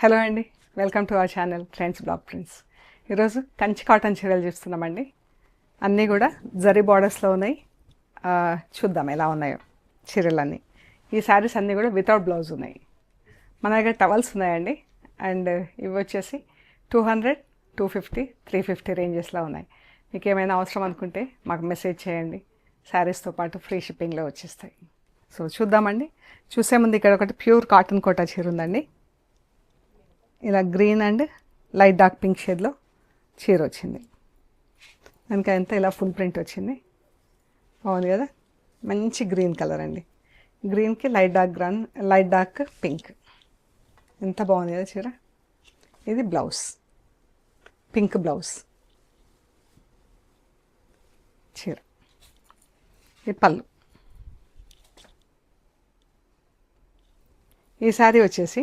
Hello అండి, welcome to our channel trends blog prints. ఈరోజు Kanchi cotton చీరలు చూస్తున్నామండి. అన్నీ కూడా జరీ బార్డర్స్లో ఉన్నాయి. చూద్దాం ఎలా ఉన్నాయో చీరలన్నీ. ఈ శారీస్ అన్నీ కూడా వితౌట్ బ్లౌజ్ ఉన్నాయి. మన దగ్గర టవల్స్ ఉన్నాయండి. అండ్ ఇవి వచ్చేసి 200, 250, 350 రేంజెస్లో ఉన్నాయి. మీకు ఏమైనా అవసరం అనుకుంటే మాకు మెసేజ్ చేయండి. శారీస్తో పాటు ఫ్రీ షిప్పింగ్లో వచ్చేస్తాయి. సో చూద్దామండి. చూసే ముందు ఇక్కడ ఒకటి ప్యూర్ కాటన్ కోటా చీర ఉందండి. ఇలా green and light dark pink షేడ్లో చీర వచ్చింది. వెనక ఎంత ఇలా ఫుల్ ప్రింట్ వచ్చింది. బాగుంది కదా, మంచి గ్రీన్ కలర్ అండి. గ్రీన్కి లైట్ డార్క్ పింక్. ఎంత బాగుంది కదా చీర. ఇది బ్లౌజ్, పింక్ బ్లౌజ్ చీర. ఇది పళ్ళు. ఈ శారీ వచ్చేసి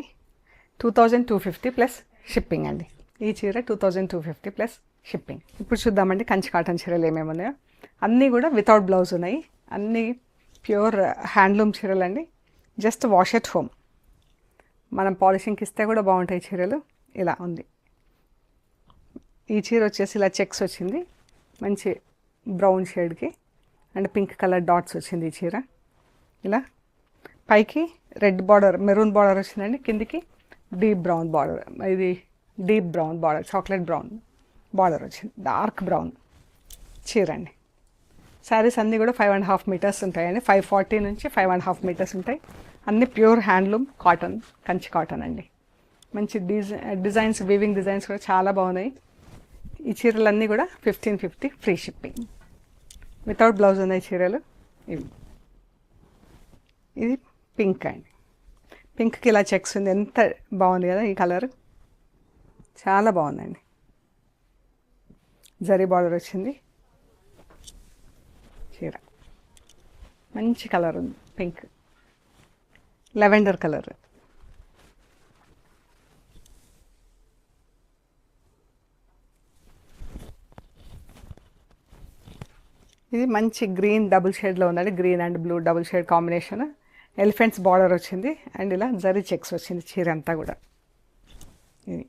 2250 ప్లస్ షిప్పింగ్ అండి. ఈ చీర 2250 ప్లస్ షిప్పింగ్. ఇప్పుడు చూద్దామండి కంచి కాటన్ చీరలు ఏమేమి ఉన్నాయో. అన్నీ కూడా వితౌట్ బ్లౌజ్ ఉన్నాయి. అన్నీ ప్యూర్ హ్యాండ్లూమ్ చీరలు అండి. Just wash at home. మనం పాలిషింగ్కి ఇస్తే కూడా బాగుంటాయి చీరలు. ఇలా ఉంది. ఈ చీర వచ్చేసి ఇలా చెక్స్ వచ్చింది, మంచి బ్రౌన్ షేడ్కి అండ్ పింక్ కలర్ డాట్స్ వచ్చింది ఈ చీర. ఇలా పైకి రెడ్ బార్డర్, మెరూన్ బార్డర్ వచ్చిందండి. కిందికి డీప్ బ్రౌన్ బార్డర్. ఇది deep brown border, chocolate brown border వచ్చింది. డార్క్ బ్రౌన్ చీర అండి. శారీస్ అన్నీ కూడా 5.5 మీటర్స్ ఉంటాయండి. 540 నుంచి 5.5 మీటర్స్ ఉంటాయి. అన్నీ pure handloom cotton, Kanchi cotton అండి. మంచి డిజైన్స్, వీవింగ్ డిజైన్స్ కూడా చాలా బాగున్నాయి. ఈ చీరలన్నీ కూడా 1550 ఫ్రీ షిప్పింగ్. వితౌట్ బ్లౌజ్ ఉన్నాయి చీరలు ఇవి. ఇది పింక్ అండి. పింక్కి ఇలా చెక్స్ ఉంది. ఎంత బాగుంది కదా ఈ కలర్, చాలా బాగుందండి. జరీ బార్డర్ వచ్చింది. చీర మంచి కలర్ ఉంది, పింక్ లెవెండర్ కలర్. ఇది మంచి గ్రీన్ డబుల్ షేడ్లో ఉందండి. Green and blue double shade combination. Elephants border వచ్చింది అండ్ ఇలా జరీ చెక్స్ వచ్చింది చీర అంతా కూడా. ఇది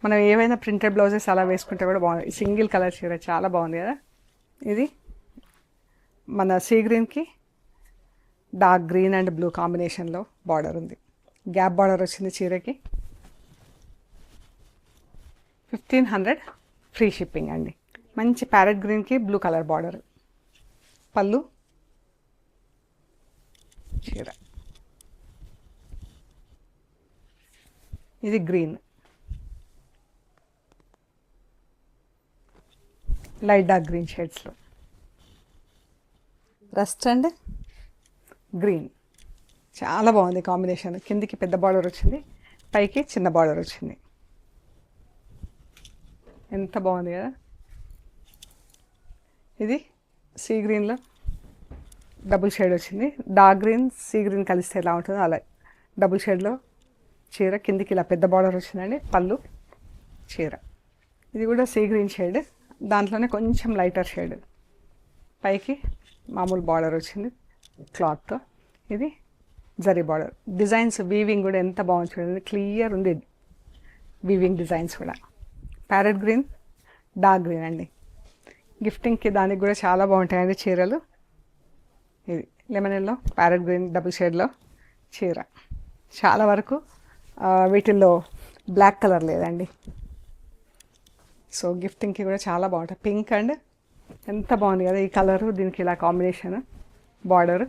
మనం ఏవైనా ప్రింటెడ్ బ్లౌజెస్ అలా వేసుకుంటే కూడా బాగుంది. సింగిల్ కలర్ చీర చాలా బాగుంది కదా. ఇది మన సీ గ్రీన్కి డార్క్ గ్రీన్ అండ్ బ్లూ కాంబినేషన్లో బార్డర్ ఉంది. గ్యాప్ బార్డర్ వచ్చింది చీరకి. 1500 ఫ్రీ షిప్పింగ్ అండి. మంచి ప్యారెట్ గ్రీన్కి బ్లూ కలర్ బార్డర్. పళ్ళు చీర. ఇది గ్రీన్, లైట్ డార్క్ గ్రీన్ షేడ్స్లో. రస్ట్ అండ్ గ్రీన్ చాలా బాగుంది కాంబినేషన్. కిందికి పెద్ద బార్డర్ వచ్చింది, పైకి చిన్న బార్డర్ వచ్చింది. ఎంత బాగుంది కదా. ఇది సీ గ్రీన్లో డబుల్ షేడ్ వచ్చింది. డార్క్ గ్రీన్ సీ గ్రీన్ కలిస్తే ఎలా ఉంటుందో అలా డబుల్ షేడ్లో చీర. కిందికి ఇలా పెద్ద బార్డర్ వచ్చిందండి. పళ్ళు చీర. ఇది కూడా సీ గ్రీన్ షేడ్, దాంట్లోనే కొంచెం లైటర్ షేడ్. పైకి మామూలు బార్డర్ వచ్చింది క్లాత్తో. ఇది జరీ బార్డర్. డిజైన్స్ వీవింగ్ కూడా ఎంత బాగుంది చూడండి, క్లియర్ ఉంది వీవింగ్ డిజైన్స్ కూడా. ప్యారెట్ గ్రీన్, డార్క్ గ్రీన్ అండి. గిఫ్టింగ్కి దానికి కూడా చాలా బాగుంటాయండి చీరలు. ఇది lemon yellow parrot green double షేడ్లో చీర. చాలా వరకు వీటిల్లో బ్లాక్ కలర్ లేదండి. సో గిఫ్టింగ్కి కూడా చాలా బాగుంటాయి. పింక్ అండ్ ఎంత బాగుంది కదా ఈ కలరు. దీనికి ఇలా కాంబినేషన్ బార్డర్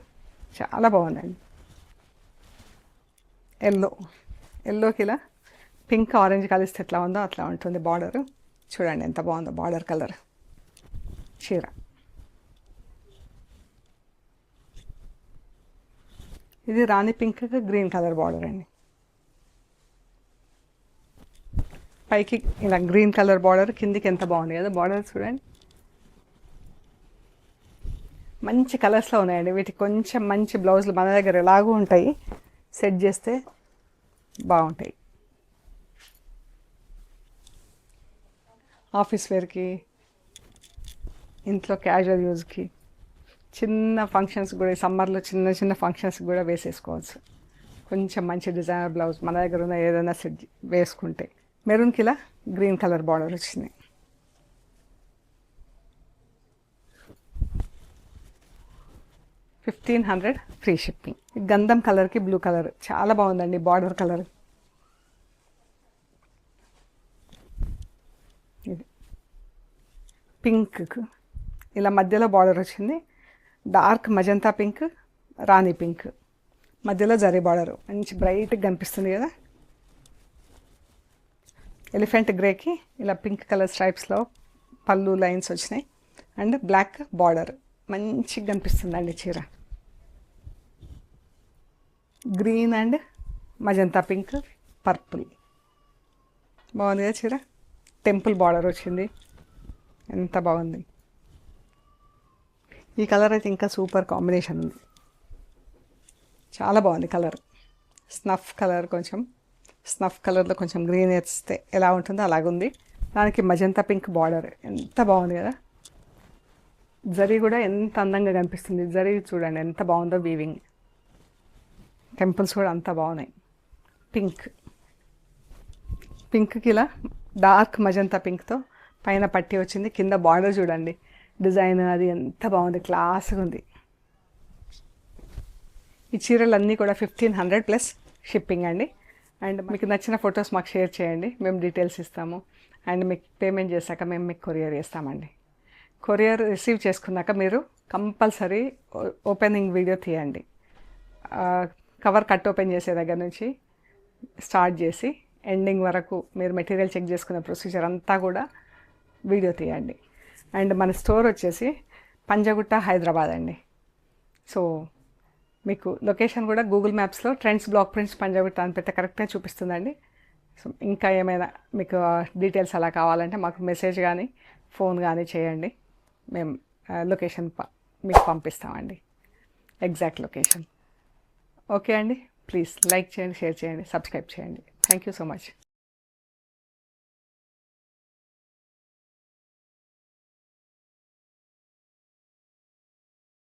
చాలా బాగుందండి. ఎల్లోకి ఇలా పింక్ ఆరెంజ్ కలిస్తే ఎట్లా ఉందో అట్లా ఉంటుంది బార్డర్. చూడండి ఎంత బాగుందో బార్డర్ కలర్ చీర. ఇది రాణి పింక్ గ్రీన్ కలర్ బార్డర్ అండి. పైకి ఇలా గ్రీన్ కలర్ బార్డర్, కిందికి ఎంత బాగుంది కదా బార్డర్ చూడండి. మంచి కలర్స్లో ఉన్నాయండి. వీటికి కొంచెం మంచి బ్లౌజులు మన దగ్గర ఎలాగూ ఉంటాయి, సెట్ చేస్తే బాగుంటాయి. ఆఫీస్ వేర్కి, ఇంట్లో క్యాజువల్ యూజ్కి చిన్న ఫంక్షన్స్ కూడా సమ్మర్లో చిన్న చిన్న ఫంక్షన్స్ కూడా వేసేసుకోవచ్చు. కొంచెం మంచి డిజైనర్ బ్లౌజ్ మన దగ్గర ఉన్న ఏదైనా సెట్ వేసుకుంటే. మెరూన్కి ఇలా గ్రీన్ కలర్ బార్డర్ వచ్చింది. $1,500 ఫ్రీ షిప్పింగ్. గంధం కలర్కి బ్లూ కలర్ చాలా బాగుందండి బార్డర్ కలర్. ఇది పింక్ ఇలా మధ్యలో బార్డర్ వచ్చింది. డార్క్ మజంతా పింక్, రాణి పింక్, మధ్యలో జరీ బార్డర్ మంచి బ్రైట్గా కనిపిస్తుంది కదా. ఎలిఫెంట్ గ్రేకి ఇలా పింక్ కలర్ స్ట్రైప్స్లో పళ్ళు లైన్స్ వచ్చినాయి అండ్ బ్లాక్ బార్డర్ మంచిగా కనిపిస్తుందండి చీర. Green and magenta pink, purple బాగుంది కదా చీర. టెంపుల్ బార్డర్ వచ్చింది, ఎంత బాగుంది. ఈ కలర్ అయితే ఇంకా సూపర్ కాంబినేషన్ ఉంది, చాలా బాగుంది కలర్. స్నఫ్ కలర్, కొంచెం స్నఫ్ కలర్లో కొంచెం గ్రీన్ వేస్తే ఎలా ఉంటుందో అలాగుంది. దానికి మజంతా పింక్ బార్డర్ ఎంత బాగుంది కదా. జరీ కూడా ఎంత అందంగా కనిపిస్తుంది. జరీ చూడండి ఎంత బాగుందో వీవింగ్. టెంపుల్స్ కూడా అంత బాగున్నాయి. పింక్కి ఇలా డార్క్ మజంతా పింక్తో పైన పట్టి వచ్చింది. కింద బార్డర్ చూడండి డిజైన్ అది ఎంత బాగుంది, క్లాస్గా ఉంది. ఈ చీరలన్నీ కూడా 1,500 ప్లస్ షిప్పింగ్ అండి. అండ్ మీకు నచ్చిన ఫొటోస్ మాకు షేర్ చేయండి, మేము డీటెయిల్స్ ఇస్తాము. అండ్ మీకు పేమెంట్ చేశాక మేము మీకు కొరియర్ చేస్తామండి. కొరియర్ రిసీవ్ చేసుకున్నాక మీరు కంపల్సరీ ఓపెనింగ్ వీడియో తీయండి. కవర్ కట్ ఓపెన్ చేసే దగ్గర నుంచి స్టార్ట్ చేసి ఎండింగ్ వరకు మీరు మెటీరియల్ చెక్ చేసుకునే ప్రొసీజర్ అంతా కూడా వీడియో తీయండి. అండ్ మన స్టోర్ వచ్చేసి పంజగుట్ట, హైదరాబాద్ అండి. సో మీకు లొకేషన్ కూడా గూగుల్ మ్యాప్స్లో ట్రెండ్స్ బ్లాక్ ప్రింట్స్ పంజగుట్ట అని పెడితే కరెక్ట్గా చూపిస్తుందండి. సో ఇంకా ఏమైనా మీకు డీటెయిల్స్ అలా కావాలంటే మాకు మెసేజ్ కానీ ఫోన్ కానీ చేయండి, మేము లొకేషన్ మీకు పంపిస్తామండి, ఎగ్జాక్ట్ లొకేషన్. ఓకే అండి, ప్లీజ్ లైక్ చేయండి, షేర్ చేయండి, సబ్స్క్రైబ్ చేయండి. Thank you so much.